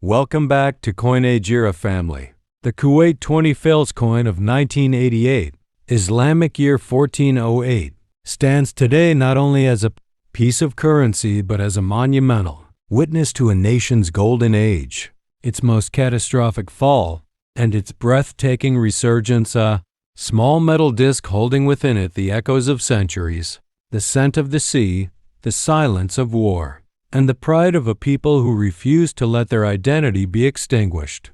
Welcome back to Coinage Era family. The Kuwait 20 fils coin of 1988, Islamic year 1408, stands today not only as a piece of currency but as a monumental witness to a nation's golden age, its most catastrophic fall, and its breathtaking resurgence, a small metal disc holding within it the echoes of centuries, the scent of the sea, the silence of war, and the pride of a people who refused to let their identity be extinguished.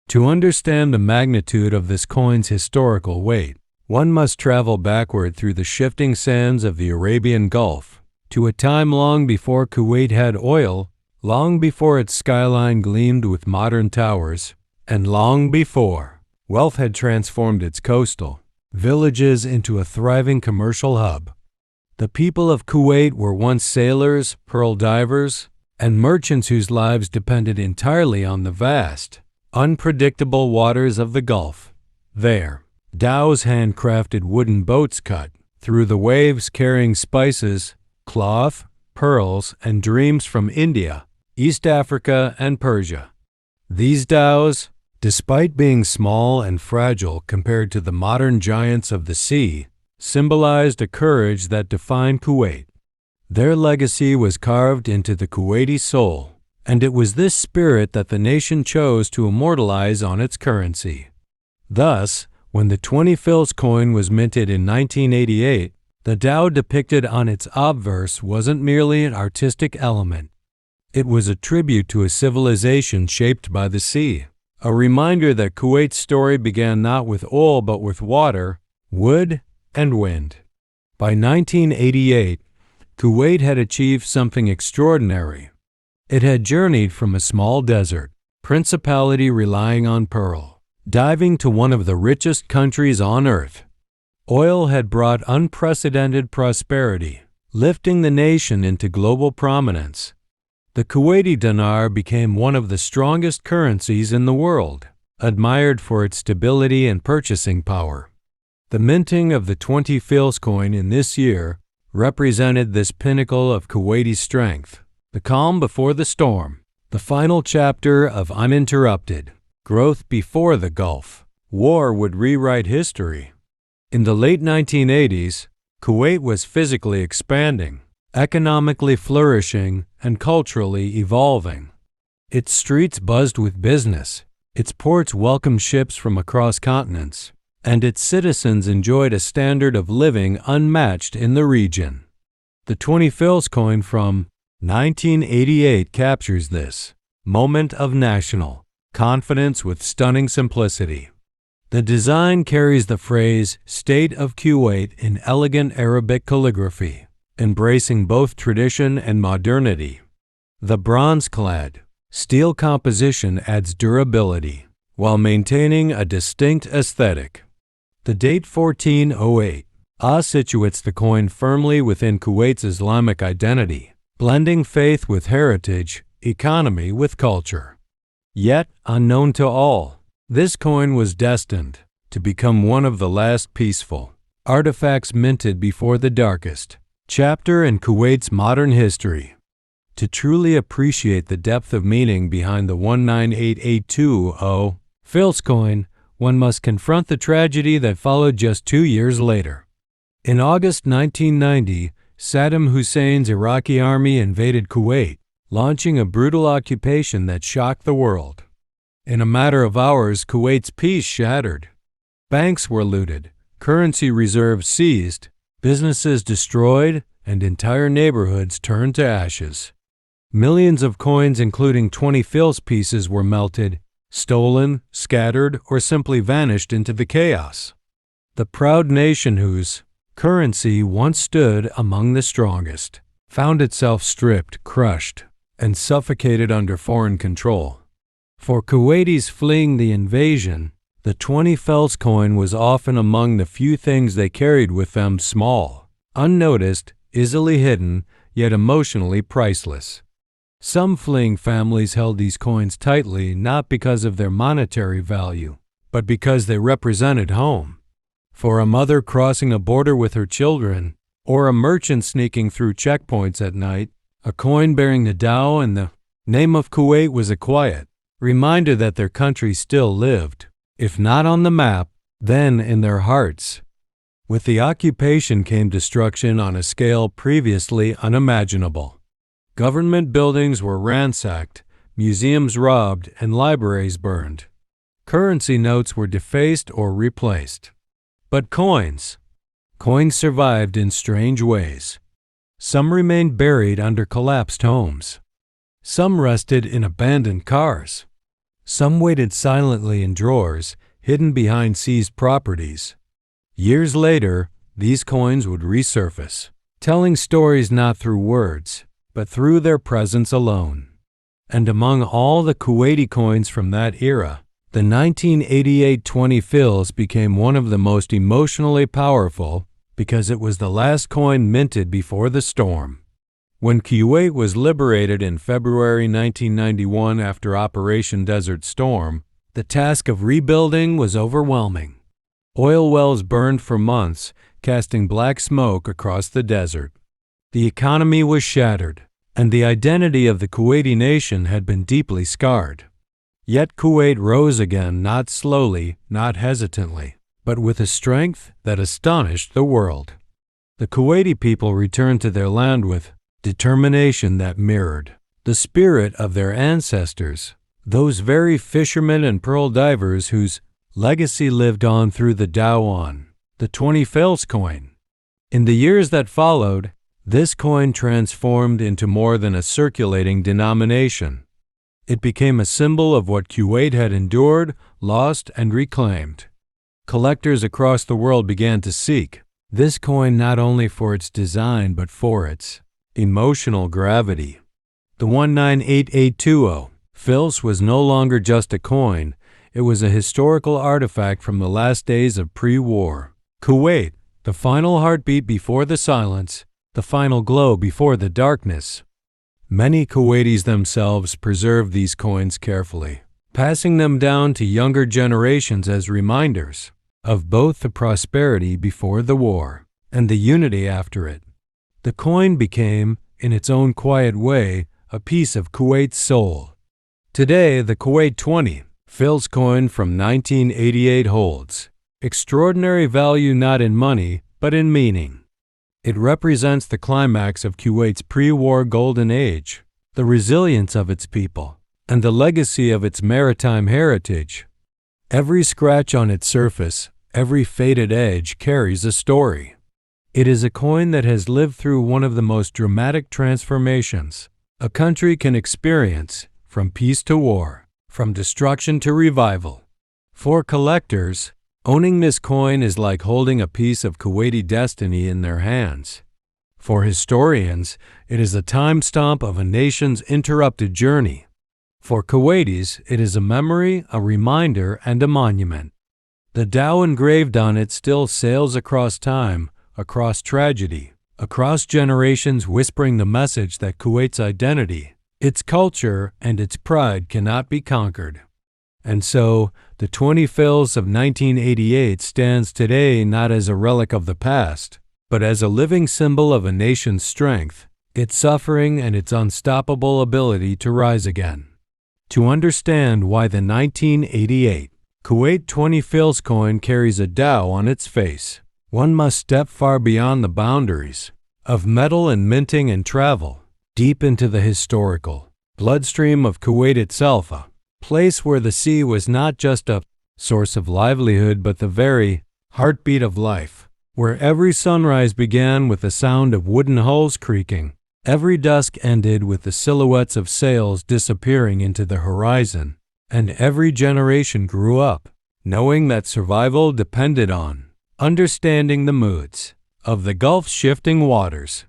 To understand the magnitude of this coin's historical weight, one must travel backward through the shifting sands of the Arabian Gulf, to a time long before Kuwait had oil, long before its skyline gleamed with modern towers, and long before wealth had transformed its coastal villages into a thriving commercial hub. The people of Kuwait were once sailors, pearl divers, and merchants whose lives depended entirely on the vast, unpredictable waters of the Gulf. There, dhows handcrafted wooden boats cut through the waves carrying spices, cloth, pearls, and dreams from India, East Africa, and Persia. These dhows, despite being small and fragile compared to the modern giants of the sea, symbolized a courage that defined Kuwait. Their legacy was carved into the Kuwaiti soul, and it was this spirit that the nation chose to immortalize on its currency. Thus, when the 20 fils coin was minted in 1988, the dhow depicted on its obverse wasn't merely an artistic element. It was a tribute to a civilization shaped by the sea, a reminder that Kuwait's story began not with oil but with water, wood, and wind. By 1988, Kuwait had achieved something extraordinary. It had journeyed from a small desert principality relying on pearl, diving to one of the richest countries on earth. Oil had brought unprecedented prosperity, lifting the nation into global prominence. The Kuwaiti dinar became one of the strongest currencies in the world, admired for its stability and purchasing power. The minting of the 20 fils coin in this year represented this pinnacle of Kuwaiti strength, the calm before the storm, the final chapter of uninterrupted growth before the Gulf War would rewrite history. In the late 1980s, Kuwait was physically expanding, economically flourishing, and culturally evolving. Its streets buzzed with business, its ports welcomed ships from across continents, and its citizens enjoyed a standard of living unmatched in the region. The 20 fils coin from 1988 captures this moment of national confidence with stunning simplicity. The design carries the phrase "State of Kuwait" in elegant Arabic calligraphy, embracing both tradition and modernity. The bronze-clad, steel composition adds durability, while maintaining a distinct aesthetic. The date 1408 situates the coin firmly within Kuwait's Islamic identity, blending faith with heritage, economy with culture. Yet, unknown to all, this coin was destined to become one of the last peaceful artifacts minted before the darkest chapter in Kuwait's modern history. To truly appreciate the depth of meaning behind the 198820 fils coin, one must confront the tragedy that followed just 2 years later. In August 1990, Saddam Hussein's Iraqi army invaded Kuwait, launching a brutal occupation that shocked the world. In a matter of hours, Kuwait's peace shattered. Banks were looted, currency reserves seized, businesses destroyed, and entire neighborhoods turned to ashes. Millions of coins, including 20 fils pieces, were melted, stolen, scattered, or simply vanished into the chaos. The proud nation whose currency once stood among the strongest found itself stripped, crushed, and suffocated under foreign control. For Kuwaitis fleeing the invasion, the 20 fils coin was often among the few things they carried with them, small, unnoticed, easily hidden, yet emotionally priceless. Some fleeing families held these coins tightly not because of their monetary value, but because they represented home. For a mother crossing a border with her children, or a merchant sneaking through checkpoints at night, a coin bearing the dhow and the name of Kuwait was a quiet, reminder that their country still lived, if not on the map, then in their hearts. With the occupation came destruction on a scale previously unimaginable. Government buildings were ransacked, museums robbed, and libraries burned. Currency notes were defaced or replaced. But coins survived in strange ways. Some remained buried under collapsed homes. Some rested in abandoned cars. Some waited silently in drawers, hidden behind seized properties. Years later, these coins would resurface, telling stories not through words, but through their presence alone. And among all the Kuwaiti coins from that era, the 1988 20 fils became one of the most emotionally powerful because it was the last coin minted before the storm. When Kuwait was liberated in February 1991 after Operation Desert Storm, the task of rebuilding was overwhelming. Oil wells burned for months, casting black smoke across the desert. The economy was shattered, and the identity of the Kuwaiti nation had been deeply scarred. Yet Kuwait rose again, not slowly, not hesitantly, but with a strength that astonished the world. The Kuwaiti people returned to their land with determination that mirrored the spirit of their ancestors, those very fishermen and pearl divers whose legacy lived on through the Dawan, the 20 fils coin. In the years that followed, this coin transformed into more than a circulating denomination. It became a symbol of what Kuwait had endured, lost, and reclaimed. Collectors across the world began to seek this coin not only for its design but for its emotional gravity. The 198820 fils was no longer just a coin, it was a historical artifact from the last days of pre-war Kuwait, the final heartbeat before the silence, the final glow before the darkness. Many Kuwaitis themselves preserved these coins carefully, passing them down to younger generations as reminders of both the prosperity before the war and the unity after it. The coin became, in its own quiet way, a piece of Kuwait's soul. Today, the Kuwait 20 fils coin from 1988 holds extraordinary value not in money, but in meaning. It represents the climax of Kuwait's pre-war golden age, the resilience of its people, and the legacy of its maritime heritage. Every scratch on its surface, every faded edge carries a story. It is a coin that has lived through one of the most dramatic transformations a country can experience, from peace to war, from destruction to revival. For collectors, owning this coin is like holding a piece of Kuwaiti destiny in their hands. For historians, it is a timestamp of a nation's interrupted journey. For Kuwaitis, it is a memory, a reminder, and a monument. The Tao engraved on it still sails across time, across tragedy, across generations, whispering the message that Kuwait's identity, its culture, and its pride cannot be conquered. And so, the 20 fils of 1988 stands today not as a relic of the past, but as a living symbol of a nation's strength, its suffering, and its unstoppable ability to rise again. To understand why the 1988 Kuwait 20 fils coin carries a Tao on its face, one must step far beyond the boundaries of metal and minting and travel, deep into the historical bloodstream of Kuwait itself, a place where the sea was not just a source of livelihood but the very heartbeat of life, where every sunrise began with the sound of wooden hulls creaking, every dusk ended with the silhouettes of sails disappearing into the horizon, and every generation grew up, knowing that survival depended on understanding the moods of the Gulf's shifting waters.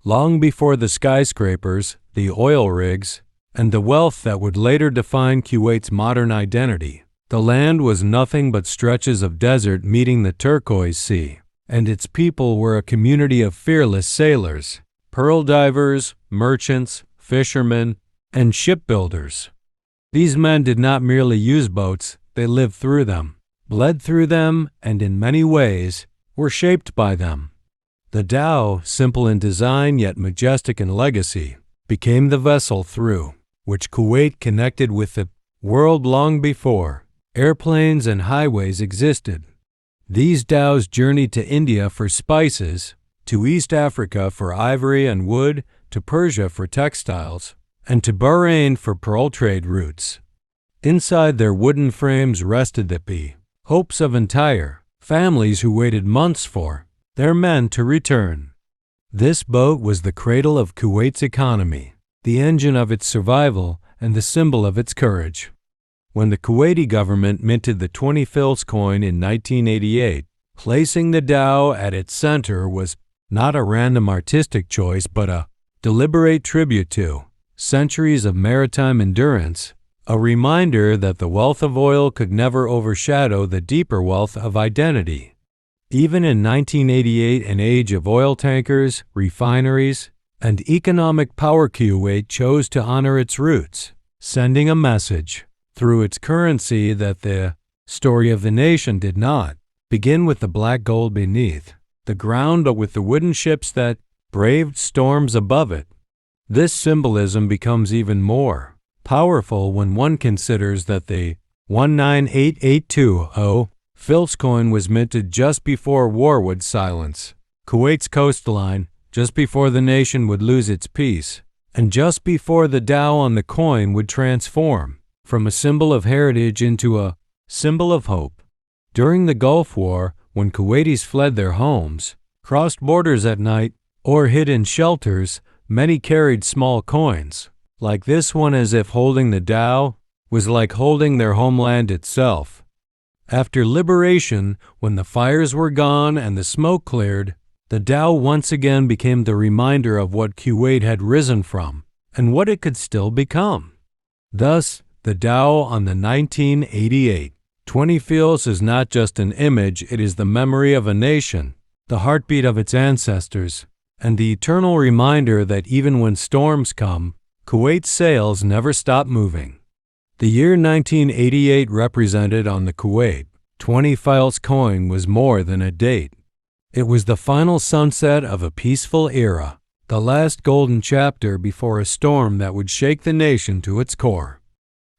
Long before the skyscrapers, the oil rigs, and the wealth that would later define Kuwait's modern identity, the land was nothing but stretches of desert meeting the turquoise sea, and its people were a community of fearless sailors, pearl divers, merchants, fishermen, and shipbuilders. These men did not merely use boats, they lived through them, bled through them, and in many ways were shaped by them. The Tao, simple in design yet majestic in legacy, became the vessel through which Kuwait connected with the world long before airplanes and highways existed. These dhows journeyed to India for spices, to East Africa for ivory and wood, to Persia for textiles, and to Bahrain for pearl trade routes. Inside their wooden frames rested the hopes of entire families who waited months for their men to return. This boat was the cradle of Kuwait's economy, the engine of its survival, and the symbol of its courage. When the Kuwaiti government minted the 20 fils coin in 1988, placing the dhow at its center was not a random artistic choice but a deliberate tribute to centuries of maritime endurance, a reminder that the wealth of oil could never overshadow the deeper wealth of identity. Even in 1988, an age of oil tankers, refineries, and economic power, Kuwait chose to honor its roots, sending a message through its currency that the story of the nation did not begin with the black gold beneath the ground, but with the wooden ships that braved storms above it. This symbolism becomes even more powerful when one considers that the 198820 fils coin was minted just before war would silence Kuwait's coastline, just before the nation would lose its peace, and just before the dhow on the coin would transform from a symbol of heritage into a symbol of hope. During the Gulf War, when Kuwaitis fled their homes, crossed borders at night, or hid in shelters, many carried small coins, like this one, as if holding the dhow was like holding their homeland itself. After liberation, when the fires were gone and the smoke cleared, the dhow once again became the reminder of what Kuwait had risen from and what it could still become. Thus, the dhow on the 1988 20 fils is not just an image, it is the memory of a nation, the heartbeat of its ancestors, and the eternal reminder that even when storms come, Kuwait's sails never stop moving. The year 1988 represented on the Kuwait 20 fils coin was more than a date. It was the final sunset of a peaceful era, the last golden chapter before a storm that would shake the nation to its core.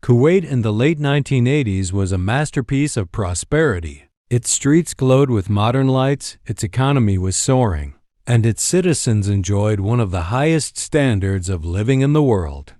Kuwait in the late 1980s was a masterpiece of prosperity. Its streets glowed with modern lights, its economy was soaring, and its citizens enjoyed one of the highest standards of living in the world.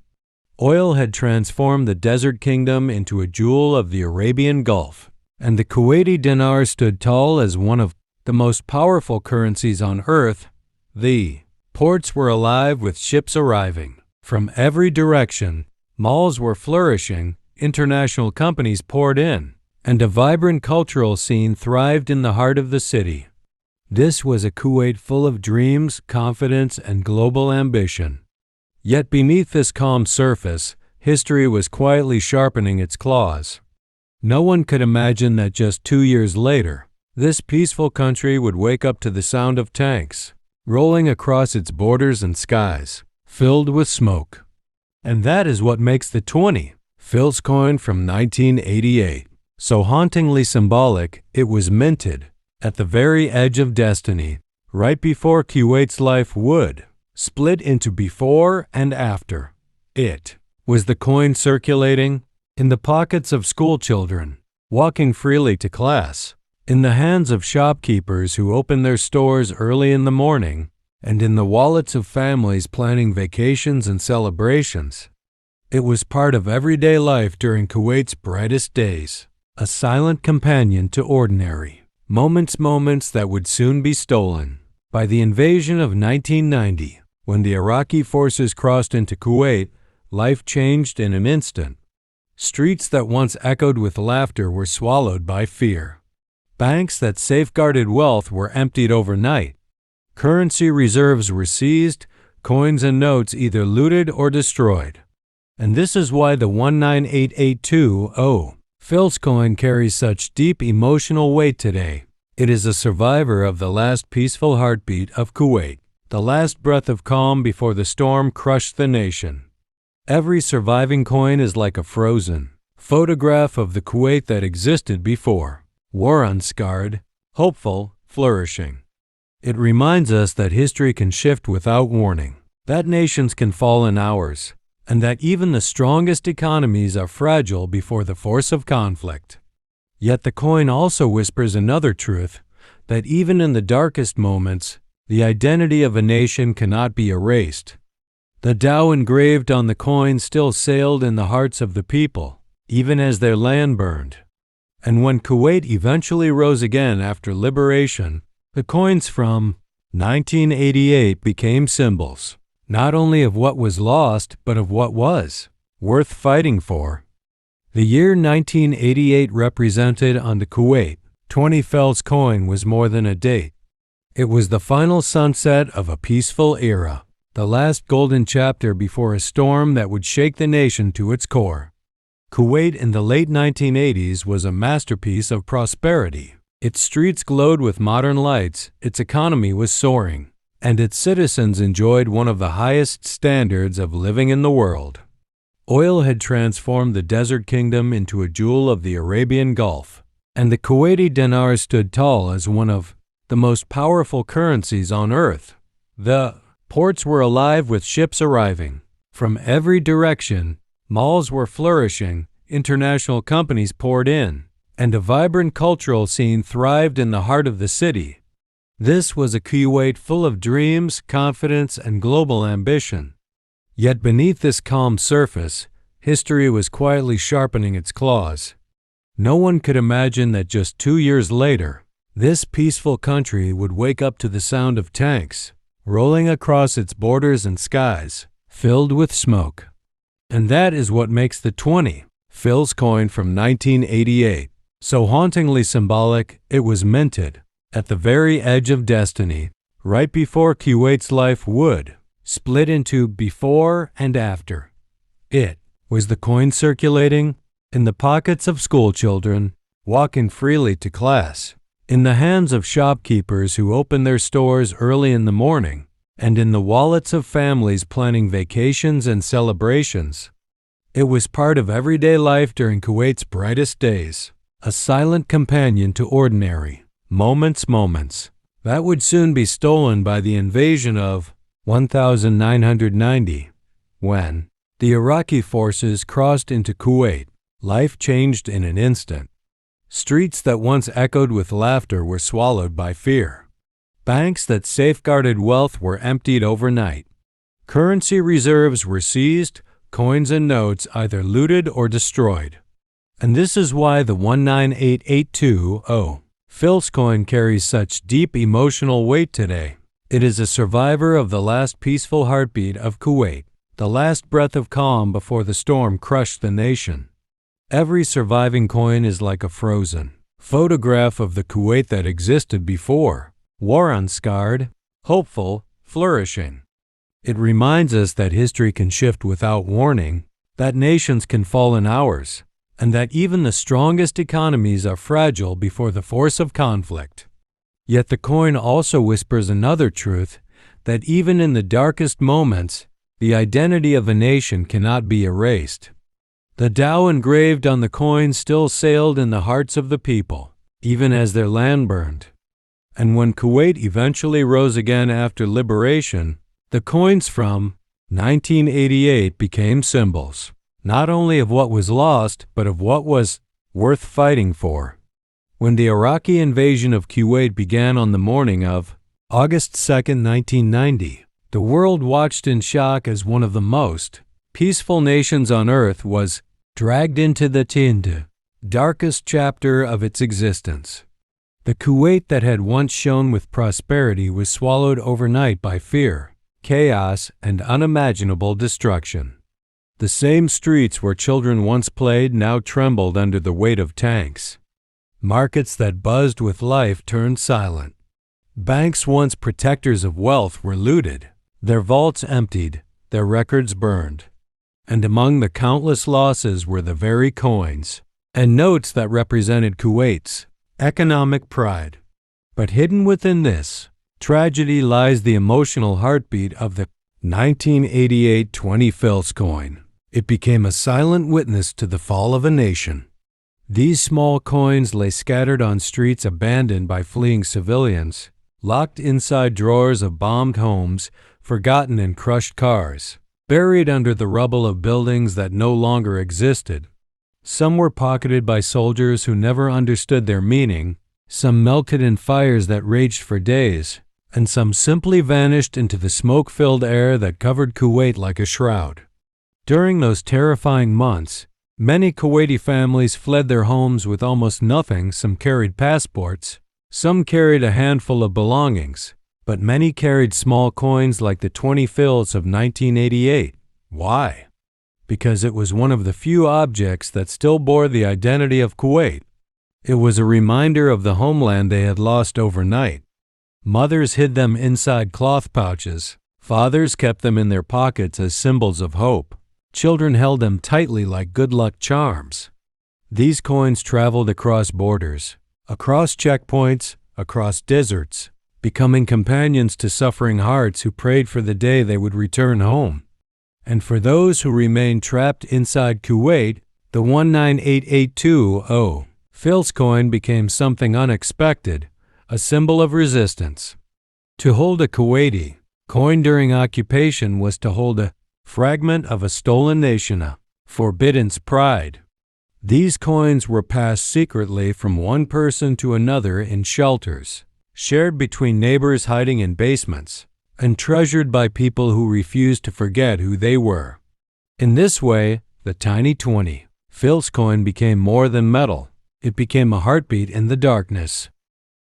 Oil had transformed the desert kingdom into a jewel of the Arabian Gulf, and the Kuwaiti dinar stood tall as one of the most powerful currencies on earth. The ports were alive with ships arriving from every direction, malls were flourishing, international companies poured in, and a vibrant cultural scene thrived in the heart of the city. This was a Kuwait full of dreams, confidence, and global ambition. Yet beneath this calm surface, history was quietly sharpening its claws. No one could imagine that just 2 years later, this peaceful country would wake up to the sound of tanks rolling across its borders and skies filled with smoke. And that is what makes the 20 fils coin from 1988 so hauntingly symbolic. It was minted at the very edge of destiny, right before Kuwait's life would split into before and after. It was the coin circulating in the pockets of schoolchildren, walking freely to class, in the hands of shopkeepers who opened their stores early in the morning, and in the wallets of families planning vacations and celebrations. It was part of everyday life during Kuwait's brightest days, a silent companion to ordinary moments that would soon be stolen. By the invasion of 1990, when the Iraqi forces crossed into Kuwait, life changed in an instant. Streets that once echoed with laughter were swallowed by fear. Banks that safeguarded wealth were emptied overnight. Currency reserves were seized, coins and notes either looted or destroyed. And this is why the 198820 fils coin carries such deep emotional weight today. It is a survivor of the last peaceful heartbeat of Kuwait, the last breath of calm before the storm crushed the nation. Every surviving coin is like a frozen photograph of the Kuwait that existed before war, unscarred, hopeful, flourishing. It reminds us that history can shift without warning, that nations can fall in hours, and that even the strongest economies are fragile before the force of conflict. Yet the coin also whispers another truth, that even in the darkest moments, the identity of a nation cannot be erased. The Tao engraved on the coin still sailed in the hearts of the people, even as their land burned. And when Kuwait eventually rose again after liberation, the coins from 1988 became symbols, not only of what was lost, but of what was, worth fighting for. The year 1988 represented on the Kuwait 20 fels coin was more than a date. It was the final sunset of a peaceful era, the last golden chapter before a storm that would shake the nation to its core. Kuwait in the late 1980s was a masterpiece of prosperity. Its streets glowed with modern lights, its economy was soaring, and its citizens enjoyed one of the highest standards of living in the world. Oil had transformed the desert kingdom into a jewel of the Arabian Gulf, and the Kuwaiti dinar stood tall as one of the most powerful currencies on earth. The ports were alive with ships arriving. From every direction, malls were flourishing, international companies poured in, and a vibrant cultural scene thrived in the heart of the city. This was a Kuwait full of dreams, confidence, and global ambition. Yet beneath this calm surface, history was quietly sharpening its claws. No one could imagine that just 2 years later, this peaceful country would wake up to the sound of tanks, rolling across its borders and skies, filled with smoke. And that is what makes the 20 fils coin from 1988 so hauntingly symbolic. It was minted at the very edge of destiny, right before Kuwait's life would split into before and after. It was the coin circulating in the pockets of schoolchildren, walking freely to class, in the hands of shopkeepers who opened their stores early in the morning, and in the wallets of families planning vacations and celebrations. It was part of everyday life during Kuwait's brightest days, a silent companion to ordinary moments that would soon be stolen by the invasion of 1990. When the Iraqi forces crossed into Kuwait, life changed in an instant. Streets that once echoed with laughter were swallowed by fear. Banks that safeguarded wealth were emptied overnight. Currency reserves were seized, coins and notes either looted or destroyed. And this is why the 198820 fils coin carries such deep emotional weight today. It is a survivor of the last peaceful heartbeat of Kuwait, the last breath of calm before the storm crushed the nation. Every surviving coin is like a frozen photograph of the Kuwait that existed before, war-unscarred, hopeful, flourishing. It reminds us that history can shift without warning, that nations can fall in hours, and that even the strongest economies are fragile before the force of conflict. Yet the coin also whispers another truth, that even in the darkest moments, the identity of a nation cannot be erased. The Tao engraved on the coin still sailed in the hearts of the people, even as their land burned. And when Kuwait eventually rose again after liberation, the coins from 1988 became symbols, not only of what was lost, but of what was worth fighting for. When the Iraqi invasion of Kuwait began on the morning of August 2, 1990, the world watched in shock as one of the most peaceful nations on earth was dragged into the darkest chapter of its existence. The Kuwait that had once shone with prosperity was swallowed overnight by fear, chaos, and unimaginable destruction. The same streets where children once played now trembled under the weight of tanks. Markets that buzzed with life turned silent. Banks once protectors of wealth were looted, their vaults emptied, their records burned. And among the countless losses were the very coins and notes that represented Kuwait's economic pride. But hidden within this tragedy lies the emotional heartbeat of the 1988 20 fils coin. It became a silent witness to the fall of a nation. These small coins lay scattered on streets abandoned by fleeing civilians, locked inside drawers of bombed homes, forgotten in crushed cars, buried under the rubble of buildings that no longer existed. Some were pocketed by soldiers who never understood their meaning, some melted in fires that raged for days, and some simply vanished into the smoke-filled air that covered Kuwait like a shroud. During those terrifying months, many Kuwaiti families fled their homes with almost nothing. Some carried passports, some carried a handful of belongings, but many carried small coins like the 20 fils of 1988. Why? Because it was one of the few objects that still bore the identity of Kuwait. It was a reminder of the homeland they had lost overnight. Mothers hid them inside cloth pouches. Fathers kept them in their pockets as symbols of hope. Children held them tightly like good luck charms. These coins traveled across borders, across checkpoints, across deserts, becoming companions to suffering hearts who prayed for the day they would return home. And for those who remained trapped inside Kuwait, the 198820 fils coin became something unexpected, a symbol of resistance. To hold a Kuwaiti coin during occupation was to hold a fragment of a stolen nation, a forbidden pride. These coins were passed secretly from one person to another in shelters, shared between neighbors hiding in basements, and treasured by people who refused to forget who they were. In this way, the tiny 20 fils coin became more than metal. It became a heartbeat in the darkness.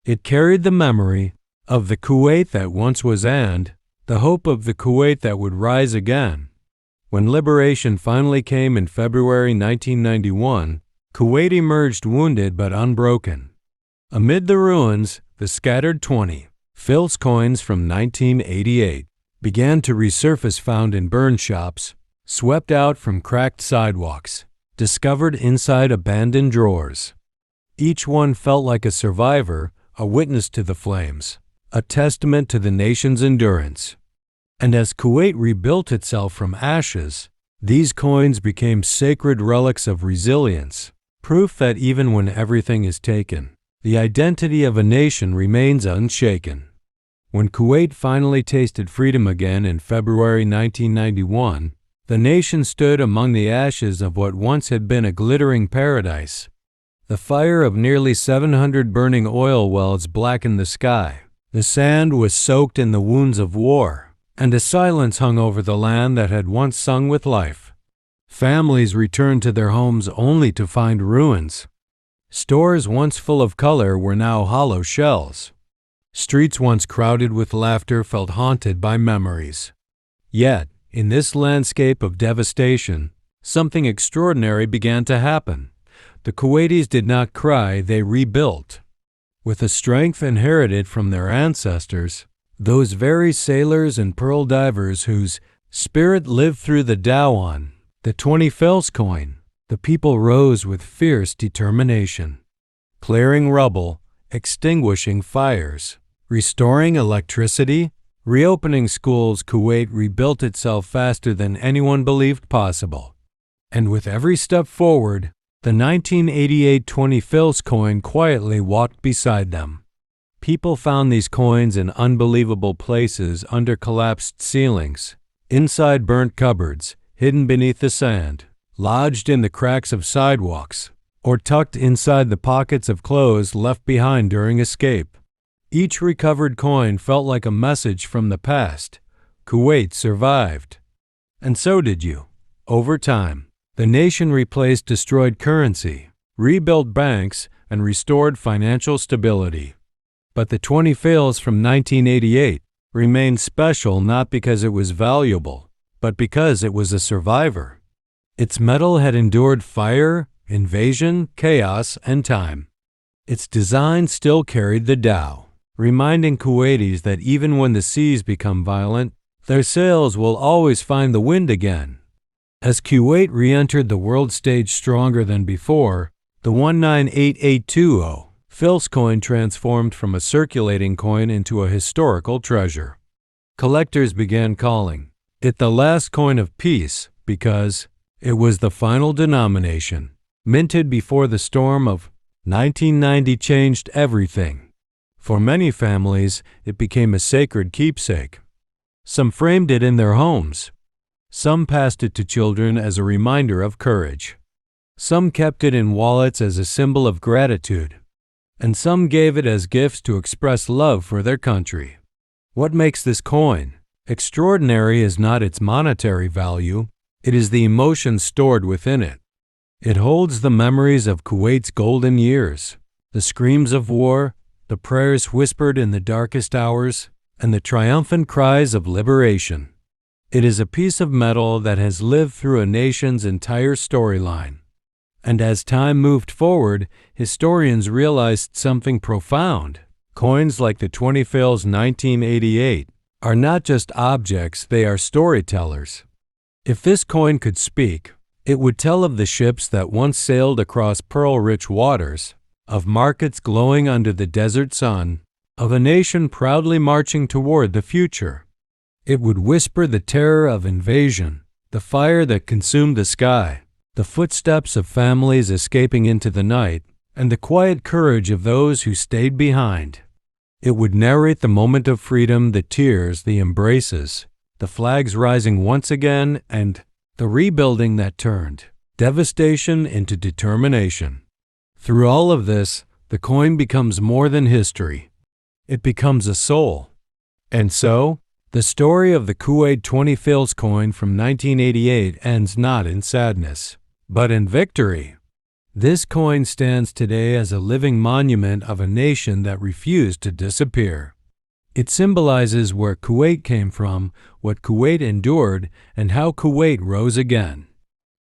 It carried the memory of the Kuwait that once was and the hope of the Kuwait that would rise again. When liberation finally came in February 1991, Kuwait emerged wounded but unbroken. Amid the ruins, the scattered 20 fils coins from 1988 began to resurface, found in burn shops, swept out from cracked sidewalks, discovered inside abandoned drawers. Each one felt like a survivor, a witness to the flames, a testament to the nation's endurance. And as Kuwait rebuilt itself from ashes, these coins became sacred relics of resilience, proof that even when everything is taken, the identity of a nation remains unshaken. When Kuwait finally tasted freedom again in February 1991, the nation stood among the ashes of what once had been a glittering paradise. The fire of nearly 700 burning oil wells blackened the sky. The sand was soaked in the wounds of war, and a silence hung over the land that had once sung with life. Families returned to their homes only to find ruins. Stores once full of color were now hollow shells. Streets once crowded with laughter felt haunted by memories. Yet, in this landscape of devastation, something extraordinary began to happen. The Kuwaitis did not cry, they rebuilt. With a strength inherited from their ancestors, those very sailors and pearl divers whose spirit lived through the Dawan, the 20 fils coin, the people rose with fierce determination. Clearing rubble, extinguishing fires, restoring electricity, reopening schools, Kuwait rebuilt itself faster than anyone believed possible. And with every step forward, the 1988 20 fils coin quietly walked beside them. People found these coins in unbelievable places, under collapsed ceilings, inside burnt cupboards, hidden beneath the sand, lodged in the cracks of sidewalks, or tucked inside the pockets of clothes left behind during escape. Each recovered coin felt like a message from the past. Kuwait survived. And so did you. Over time, the nation replaced destroyed currency, rebuilt banks, and restored financial stability. But the 20 fils from 1988 remained special not because it was valuable, but because it was a survivor. Its metal had endured fire, invasion, chaos, and time. Its design still carried the Tao, reminding Kuwaitis that even when the seas become violent, their sails will always find the wind again. As Kuwait re-entered the world stage stronger than before, the 198820 fils coin transformed from a circulating coin into a historical treasure. Collectors began calling it the last coin of peace because it was the final denomination, minted before the storm of 1990 changed everything. For many families, it became a sacred keepsake. Some framed it in their homes. Some passed it to children as a reminder of courage. Some kept it in wallets as a symbol of gratitude. And some gave it as gifts to express love for their country. What makes this coin extraordinary is not its monetary value, it is the emotion stored within it. It holds the memories of Kuwait's golden years, the screams of war, the prayers whispered in the darkest hours, and the triumphant cries of liberation. It is a piece of metal that has lived through a nation's entire storyline. And as time moved forward, historians realized something profound. Coins like the 20 Fils 1988 are not just objects, they are storytellers. If this coin could speak, it would tell of the ships that once sailed across pearl-rich waters, of markets glowing under the desert sun, of a nation proudly marching toward the future. It would whisper the terror of invasion, the fire that consumed the sky, the footsteps of families escaping into the night, and the quiet courage of those who stayed behind. It would narrate the moment of freedom, the tears, the embraces, the flags rising once again, and the rebuilding that turned devastation into determination. Through all of this, the coin becomes more than history. It becomes a soul. And so, the story of the Kuwait 20 Fils coin from 1988 ends not in sadness, but in victory. This coin stands today as a living monument of a nation that refused to disappear. It symbolizes where Kuwait came from, what Kuwait endured, and how Kuwait rose again.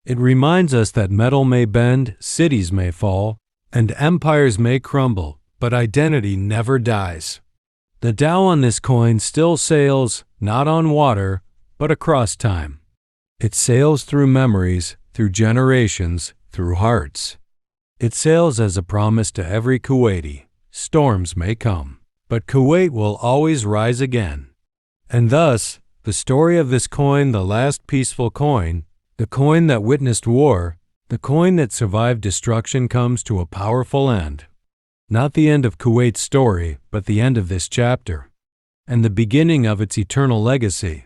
It reminds us that metal may bend, cities may fall, and empires may crumble, but identity never dies. The Tao on this coin still sails, not on water, but across time. It sails through memories, through generations, through hearts. It sails as a promise to every Kuwaiti. Storms may come, but Kuwait will always rise again. And thus, the story of this coin, the last peaceful coin, the coin that witnessed war, the coin that survived destruction, comes to a powerful end. Not the end of Kuwait's story, but the end of this chapter, and the beginning of its eternal legacy.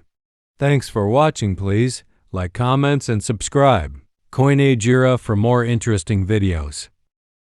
Thanks for watching. Please like, comments, and subscribe. Coin Age Era for more interesting videos.